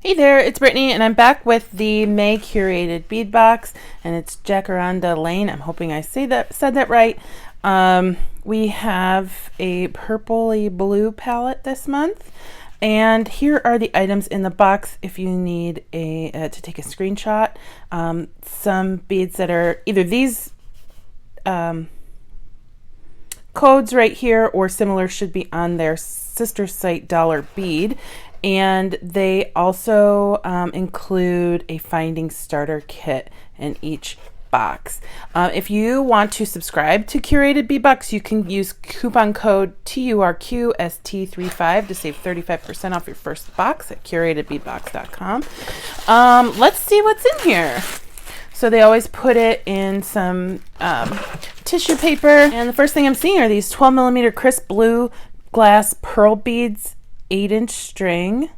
Hey there, it's Brittany, and I'm back with the May Curated Bead Box, and it's Jacaranda Lane. I'm hoping I said that right. We have a purpley blue palette this month, and here are the items in the box if you need to take a screenshot. Some beads that are either these codes right here or similar should be on their sister site Dollar Bead. And they also include a finding starter kit in each box. If you want to subscribe to Curated Bead Box, you can use coupon code TURQST35 to save 35% off your first box at curatedbeadbox.com. Let's see what's in here. So they always put it in some tissue paper. And the first thing I'm seeing are these 12 millimeter crisp blue glass pearl beads, 8-inch string.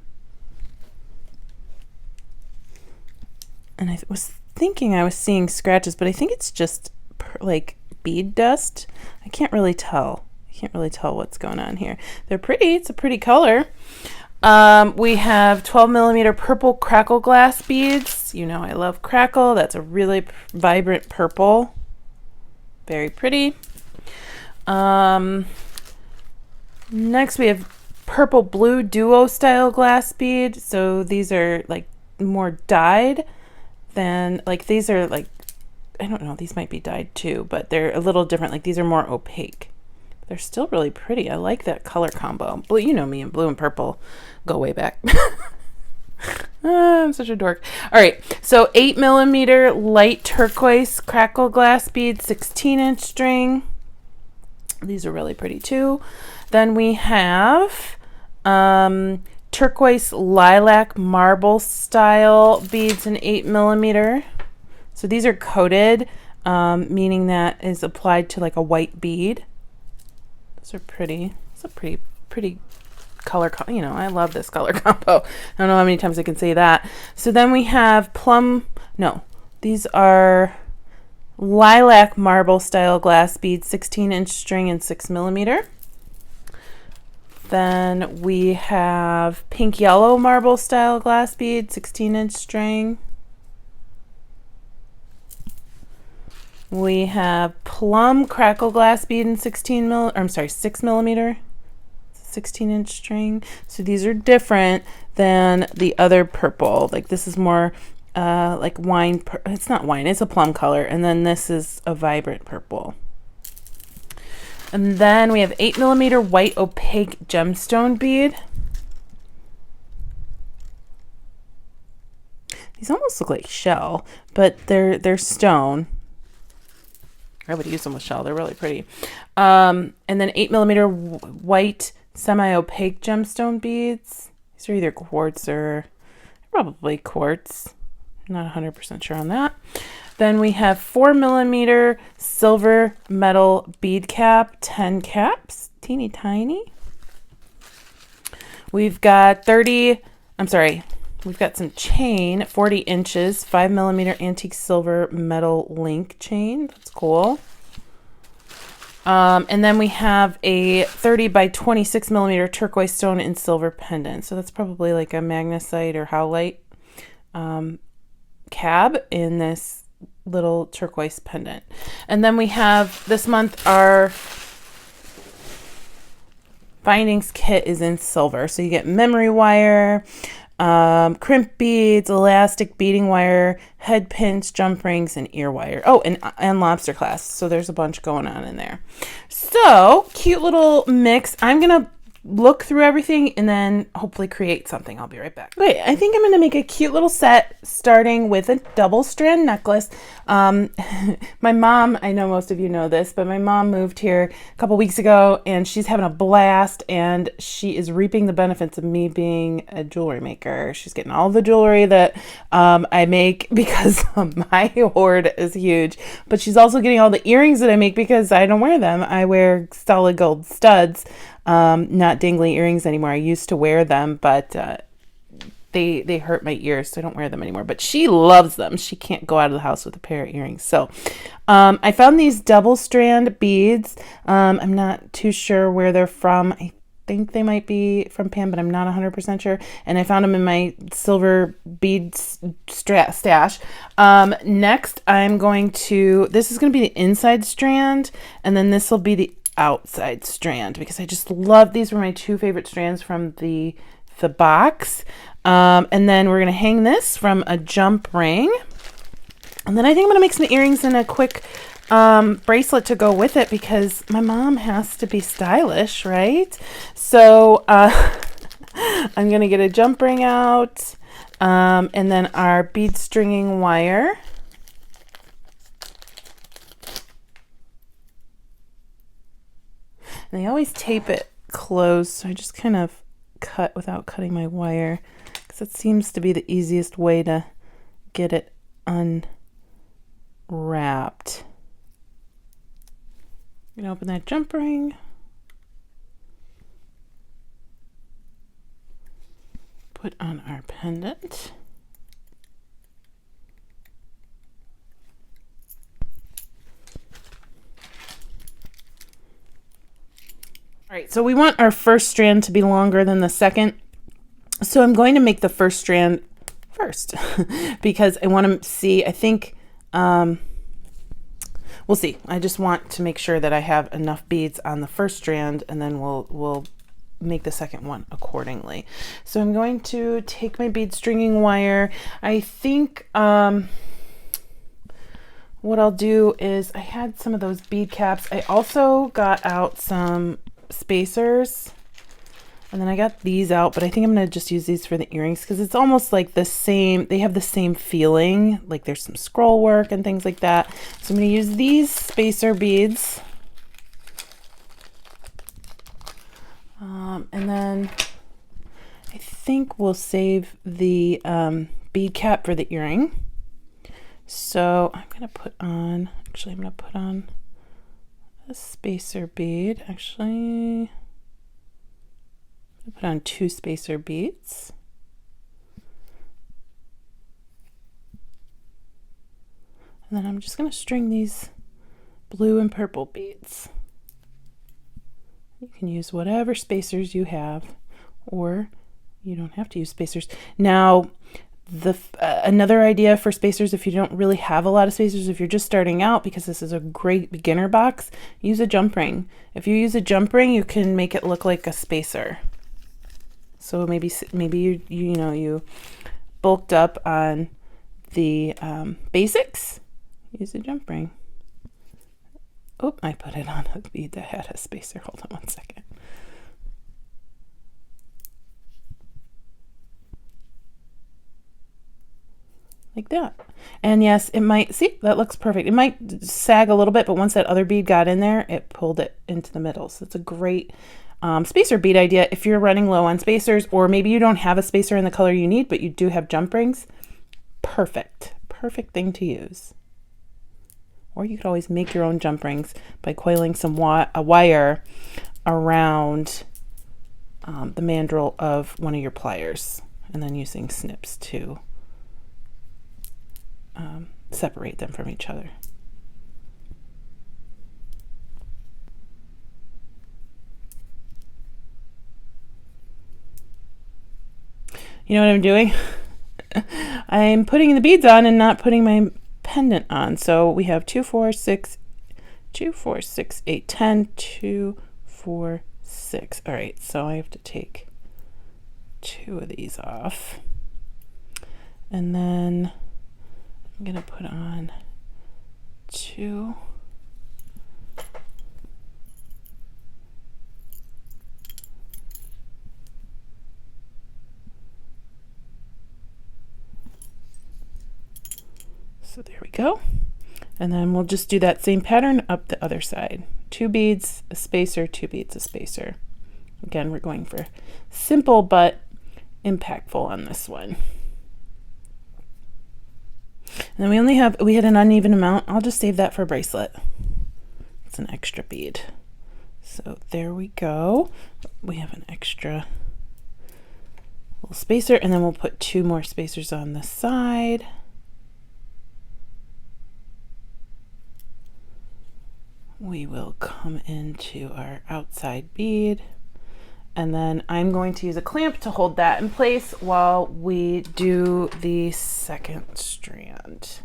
And I was thinking I was seeing scratches, but I think it's just like bead dust. I can't really tell. What's going on here. They're pretty. It's a pretty color. We have 12 millimeter purple crackle glass beads. You know I love crackle. That's a really vibrant purple. Very pretty. Next we have purple blue duo style glass bead. So these are like more dyed than, like, these are like, I don't know, these might be dyed too, but they're a little different. Like, these are more opaque. They're still really pretty. I like that color combo. Blue, you know me, and blue and purple go way back. I'm such a dork. All right, so 8 millimeter light turquoise crackle glass bead, 16-inch string. These are really pretty too. Then we have turquoise lilac marble style beads in 8 millimeter. So these are coated, meaning that is applied to like a white bead. Those are pretty. It's a pretty color. You know, I love this color combo. I don't know how many times I can say that. So then we have these are lilac marble style glass beads, 16-inch string and 6 millimeter. Then we have pink yellow marble style glass bead, 16-inch string. We have plum crackle glass bead in 6 millimeter, 16-inch string. So these are different than the other purple. Like, this is more like wine. It's not wine, it's a plum color. And then this is a vibrant purple. And then we have 8 millimeter white opaque gemstone bead. These almost look like shell, but they're stone. I would use them with shell. They're really pretty. And then 8 millimeter white semi-opaque gemstone beads. These are either quartz or probably quartz. Not 100% sure on that. Then we have 4 millimeter silver metal bead cap, 10 caps, teeny tiny. We've got we've got some chain, 40 inches, 5 millimeter antique silver metal link chain. That's cool. And then we have a 30 by 26 millimeter turquoise stone and silver pendant. So that's probably like a magnesite or howlite cab in this little turquoise pendant. And then we have this month our findings kit is in silver. So you get memory wire, crimp beads, elastic beading wire, head pins, jump rings, and ear wire. Oh, and lobster clasps. So there's a bunch going on in there. So cute little mix. I'm gonna look through everything and then hopefully create something. I'll be right back. Okay, I think I'm going to make a cute little set starting with a double strand necklace. My mom, I know most of you know this, but my mom moved here a couple weeks ago and she's having a blast and she is reaping the benefits of me being a jewelry maker. She's getting all the jewelry that I make because my hoard is huge, but she's also getting all the earrings that I make because I don't wear them. I wear solid gold studs. Not dangly earrings anymore. I used to wear them, but they hurt my ears, so I don't wear them anymore. But she loves them. She can't go out of the house with a pair of earrings. So I found these double strand beads. I'm not too sure where they're from. I think they might be from Pam, but I'm not 100% sure. And I found them in my silver bead stash. Next, I'm going to, this is going to be the inside strand, and then this will be the outside strand, because I just love, these were my two favorite strands from the box. And then we're going to hang this from a jump ring. And then I think I'm going to make some earrings and a quick bracelet to go with it, because my mom has to be stylish, right? So I'm going to get a jump ring out, and then our bead stringing wire. And they always tape it closed, so I just kind of cut without cutting my wire, because it seems to be the easiest way to get it unwrapped. I'm gonna open that jump ring. Put on our pendant. All right, so we want our first strand to be longer than the second. So I'm going to make the first strand first because I want to see, I think, we'll see. I just want to make sure that I have enough beads on the first strand, and then we'll make the second one accordingly. So I'm going to take my bead stringing wire. I think what I'll do is, I had some of those bead caps. I also got out some spacers, and then I got these out, but I think I'm going to just use these for the earrings, because it's almost like the same, they have the same feeling, like there's some scroll work and things like that. So I'm going to use these spacer beads. And then I think we'll save the bead cap for the earring. So I'm going to put on, actually I'm going to put on a spacer bead. Actually, I'll put on 2 spacer beads. And then I'm just going to string these blue and purple beads. You can use whatever spacers you have, or you don't have to use spacers. Now, another idea for spacers, if you don't really have a lot of spacers, if you're just starting out, because this is a great beginner box, use a jump ring. If you use a jump ring, you can make it look like a spacer. So maybe you bulked up on the basics, use a jump ring. Oh, I put it on a bead that had a spacer. Hold on one second. Like that. And yes, it might, see, that looks perfect. It might sag a little bit, but once that other bead got in there, it pulled it into the middle. So it's a great spacer bead idea if you're running low on spacers, or maybe you don't have a spacer in the color you need, but you do have jump rings. Perfect thing to use. Or you could always make your own jump rings by coiling some wire around the mandrel of one of your pliers, and then using snips to separate them from each other. You know what I'm doing? I'm putting the beads on and not putting my pendant on. So we have 2, 4, 6, 2, 4, 6, 8, 10, 2, 4, 6. All right, so I have to take 2 of these off. And then I'm going to put on 2. So there we go. And then we'll just do that same pattern up the other side. 2 beads, a spacer, 2 beads, a spacer. Again, we're going for simple but impactful on this one. And then we had an uneven amount. I'll just save that for a bracelet. It's an extra bead. So there we go. We have an extra little spacer, and then we'll put 2 more spacers on the side. We will come into our outside bead, And then I'm going to use a clamp to hold that in place while we do the second strand.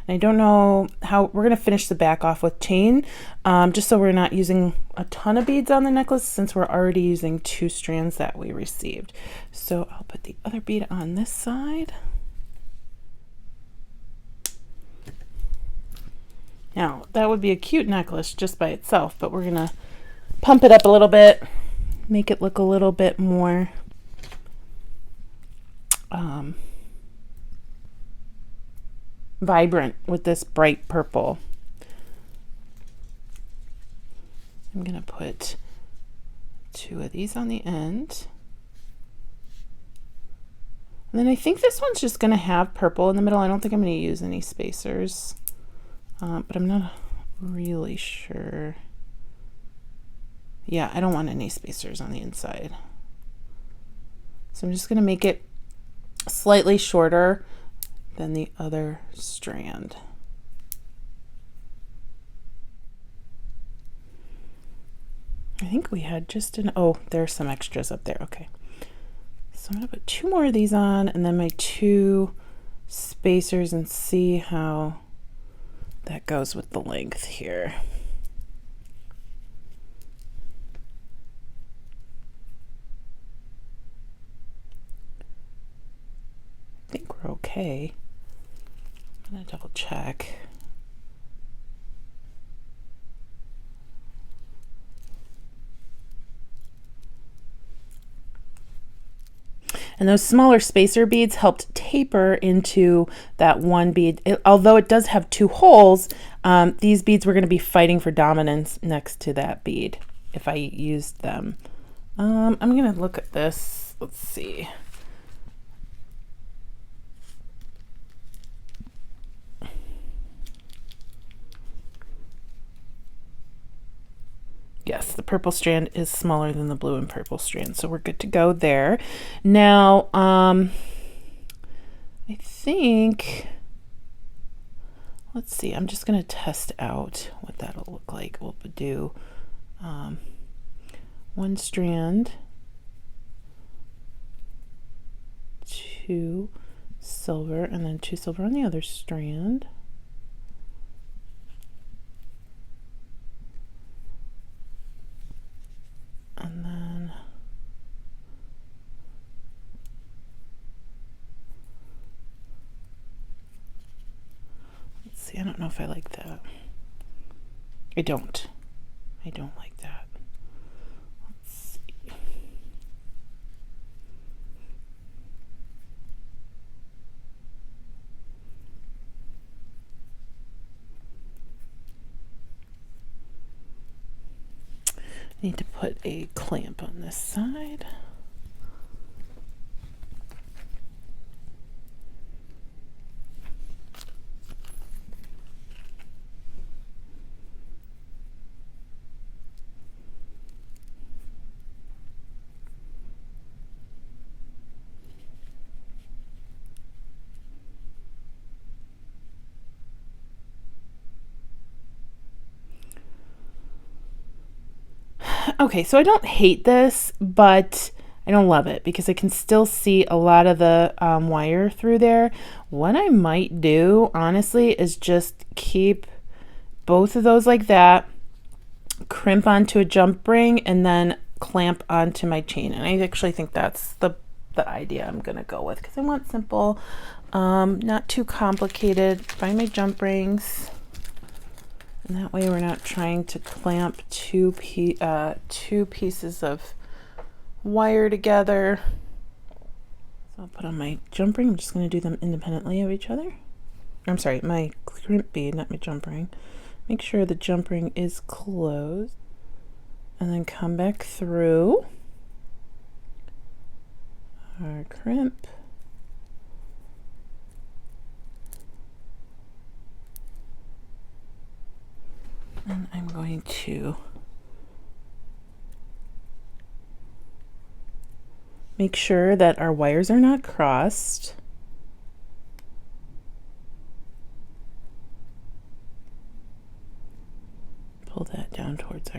And I don't know how we're going to finish the back off with chain, just so we're not using a ton of beads on the necklace since we're already using 2 strands that we received. So I'll put the other bead on this side. Now, that would be a cute necklace just by itself, but we're going to pump it up a little bit, make it look a little bit more vibrant with this bright purple. I'm going to put 2 of these on the end. And then I think this one's just going to have purple in the middle. I don't think I'm going to use any spacers, but I'm not really sure. Yeah, I don't want any spacers on the inside. So I'm just going to make it slightly shorter than the other strand. I think we had just an, oh, there's some extras up there. Okay. So I'm going to put 2 more of these on and then my 2 spacers and see how that goes with the length here. I think we're okay. I'm going to double check. And those smaller spacer beads helped taper into that one bead. Although it does have 2 holes, these beads were going to be fighting for dominance next to that bead if I used them. I'm going to look at this. Let's see. Yes, the purple strand is smaller than the blue and purple strand, so we're good to go there. Now, I think, let's see, I'm just going to test out what that'll look like. We'll do 1 strand, 2 silver, and then 2 silver on the other strand. And then let's see, I don't know if I like that. I don't like that. Let's see. I need to put a clamp on this side. Okay, so I don't hate this, but I don't love it because I can still see a lot of the wire through there. What I might do, honestly, is just keep both of those like that, crimp onto a jump ring, and then clamp onto my chain. And I actually think that's the idea I'm going to go with because I want simple, not too complicated. Find my jump rings. And that way we're not trying to clamp two pieces of wire together. So I'll put on my jump ring. I'm just going to do them independently of each other. I'm sorry, my crimp bead, not my jump ring. Make sure the jump ring is closed. And then come back through our crimp. And I'm going to make sure that our wires are not crossed. Pull that down down towards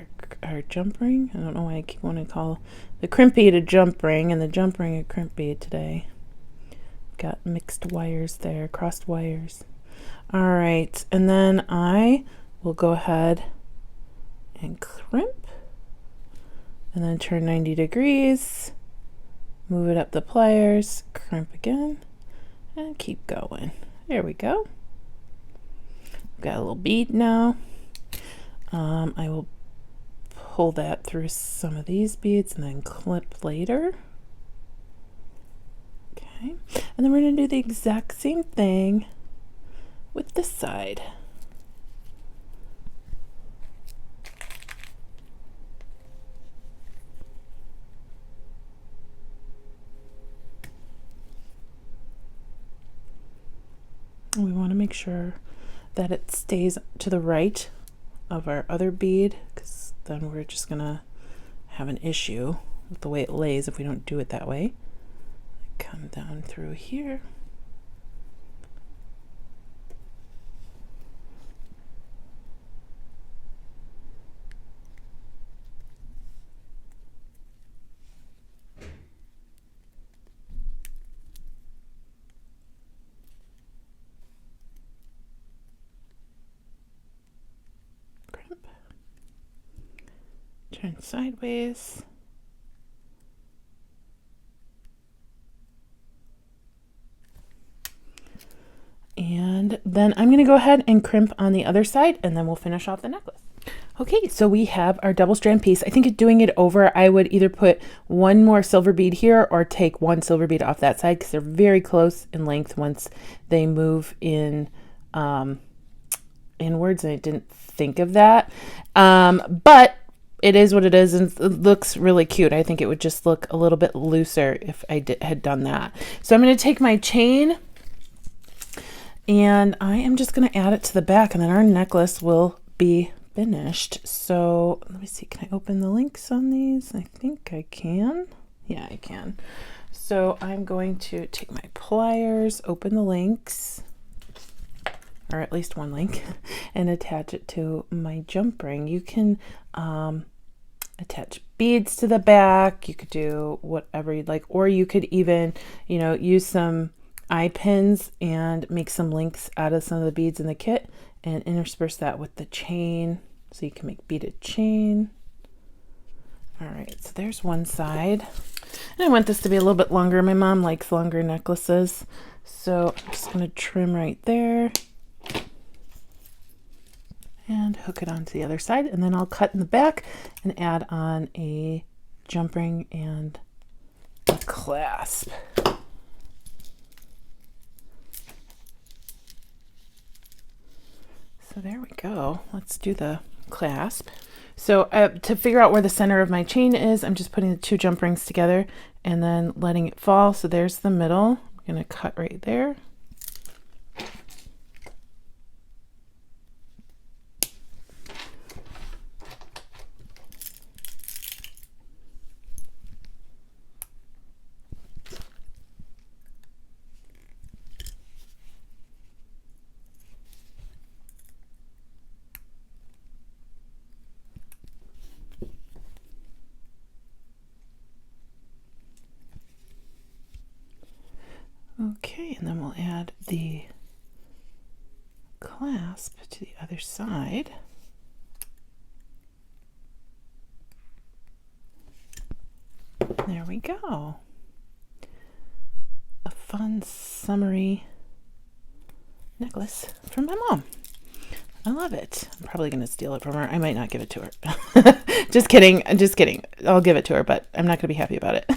our jump ring. I don't know why I keep wanting to call the crimp bead a jump ring and the jump ring a crimp bead today. Got mixed wires there, crossed wires. All right, and then I will go ahead and crimp and then turn 90 degrees, move it up the pliers, crimp again, and keep going. There we go. Got a little bead now. I will pull that through some of these beads and then clip later. Okay, and then we're going to do the exact same thing with this side. We want to make sure that it stays to the right of our other bead, because then we're just gonna have an issue with the way it lays if we don't do it that way. Come down through here. Turn sideways. And then I'm going to go ahead and crimp on the other side, and then we'll finish off the necklace. Okay, so we have our double strand piece. I think doing it over, I would either put one more silver bead here or take one silver bead off that side, because they're very close in length once they move in inwards, and I didn't think of that. But it is what it is, and it looks really cute. I think it would just look a little bit looser if I had done that. So I'm going to take my chain, and I am just going to add it to the back, and then our necklace will be finished. So let me see, can I open the links on these? I think I can. Yeah, I can. So I'm going to take my pliers, open the links, or at least one link, and attach it to my jump ring. You can attach beads to the back. You could do whatever you'd like, or you could even, use some eye pins and make some links out of some of the beads in the kit and intersperse that with the chain, so you can make beaded chain. All right, so there's one side. And I want this to be a little bit longer. My mom likes longer necklaces, so I'm just going to trim right there and hook it onto the other side, and then I'll cut in the back and add on a jump ring and a clasp. So there we go. Let's do the clasp. So to figure out where the center of my chain is, I'm just putting the two jump rings together and then letting it fall. So there's the middle. I'm going to cut right there. Okay, and then we'll add the clasp to the other side. There we go. A fun summery necklace from my mom. I love it. I'm probably going to steal it from her. I might not give it to her. Just kidding. Just kidding. I'll give it to her, but I'm not going to be happy about it.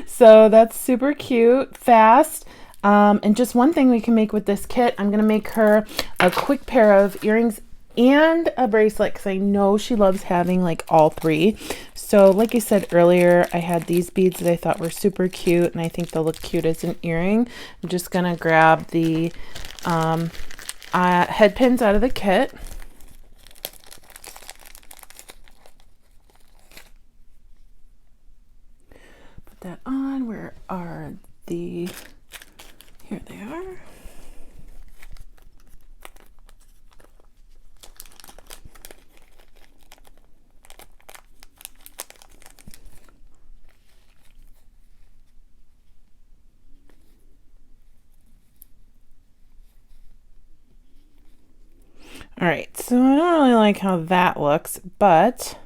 So that's super cute, fast. And just one thing we can make with this kit, I'm going to make her a quick pair of earrings and a bracelet, because I know she loves having like all three. So like I said earlier, I had these beads that I thought were super cute, and I think they'll look cute as an earring. I'm just going to grab the head pins out of the kit. Put that on. Where are the... Here they are. All right, so I don't really like how that looks, but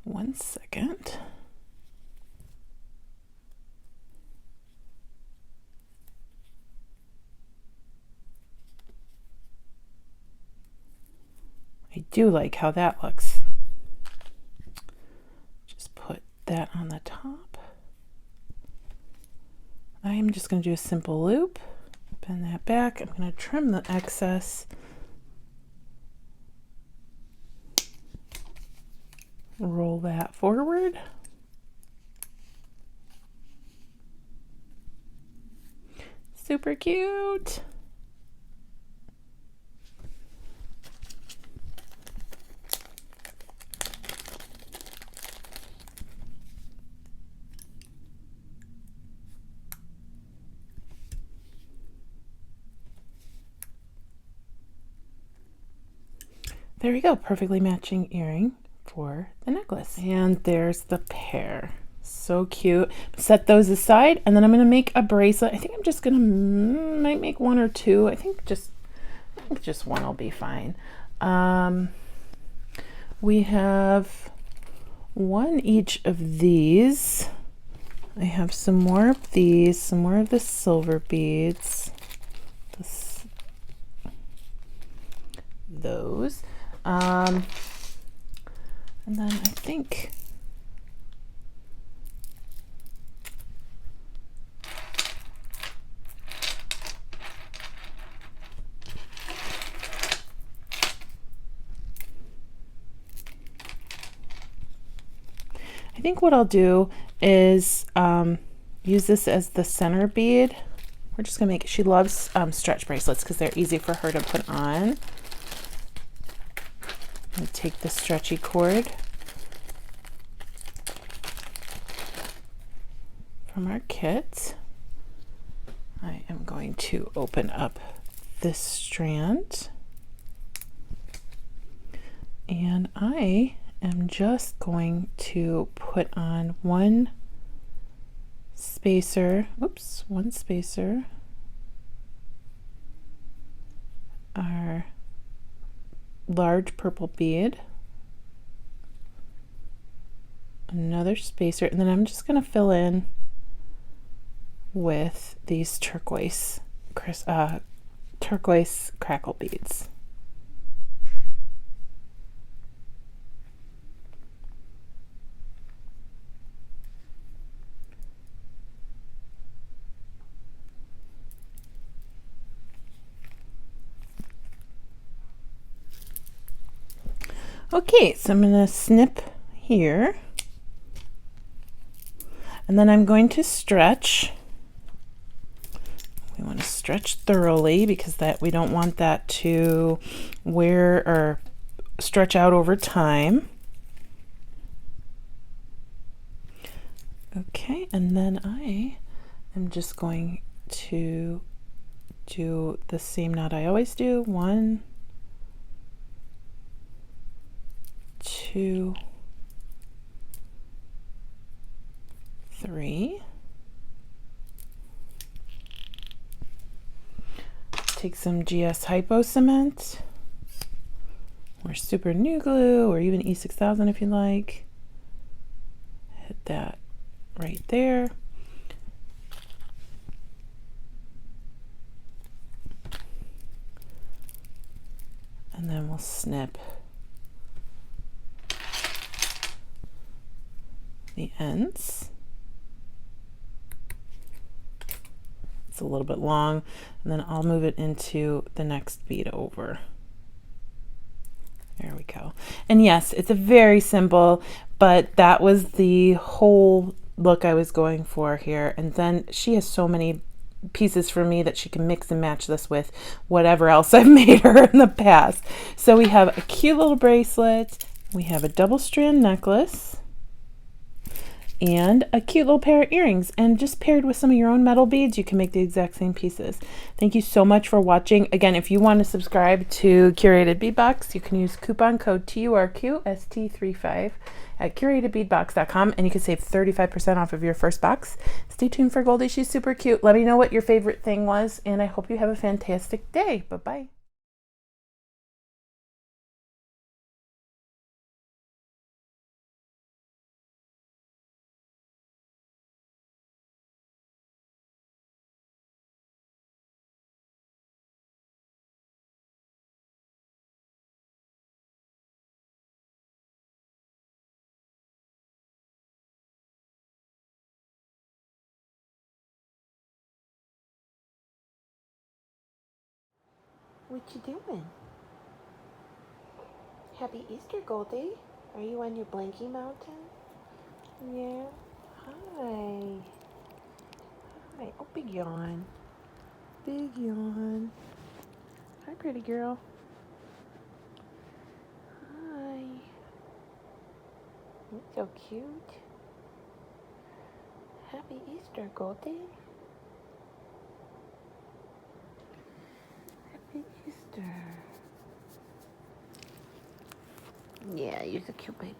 one second. I do like how that looks. Just put that on the top. I'm just going to do a simple loop, bend that back. I'm going to trim the excess. Roll that forward. Super cute. There we go, perfectly matching earring for the necklace. And there's the pair. So cute. Set those aside, and then I'm gonna make a bracelet. I think I'm just gonna might make one or two. I think just one will be fine. We have one each of these. I have some more of these, some more of the silver beads. Those. And then I think what I'll do is use this as the center bead. We're just gonna make it. She loves stretch bracelets because they're easy for her to put on. I'm going to take the stretchy cord from our kit. I am going to open up this strand, and I am just going to put on one spacer, our large purple bead, another spacer, and then I'm just going to fill in with these turquoise crackle beads. Okay, so I'm going to snip here, and then I'm going to stretch. We want to stretch thoroughly because we don't want that to wear or stretch out over time. Okay, and then I am just going to do the same knot I always do. 1, 2, 3. Take some GS Hypo cement or super new glue or even E6000 if you like. Hit that right there. And then we'll snip the ends. It's a little bit long, and then I'll move it into the next bead over. There we go. And yes, it's a very simple, but that was the whole look I was going for here. And then she has so many pieces for me that she can mix and match this with whatever else I've made her in the past. So we have a cute little bracelet, we have a double strand necklace, and a cute little pair of earrings, and just paired with some of your own metal beads, you can make the exact same pieces. Thank you so much for watching. Again, if you want to subscribe to Curated Bead Box, you can use coupon code TURQST35 at curatedbeadbox.com, and you can save 35% off of your first box. Stay tuned for Goldie. She's super cute. Let me know what your favorite thing was, and I hope you have a fantastic day. Bye-bye. What you doing? Happy Easter, Goldie. Are you on your Blanky Mountain? Yeah. Hi. Hi. Oh, big yawn. Big yawn. Hi, pretty girl. Hi. You're so cute. Happy Easter, Goldie. Happy Easter. Yeah, you're so cute, baby.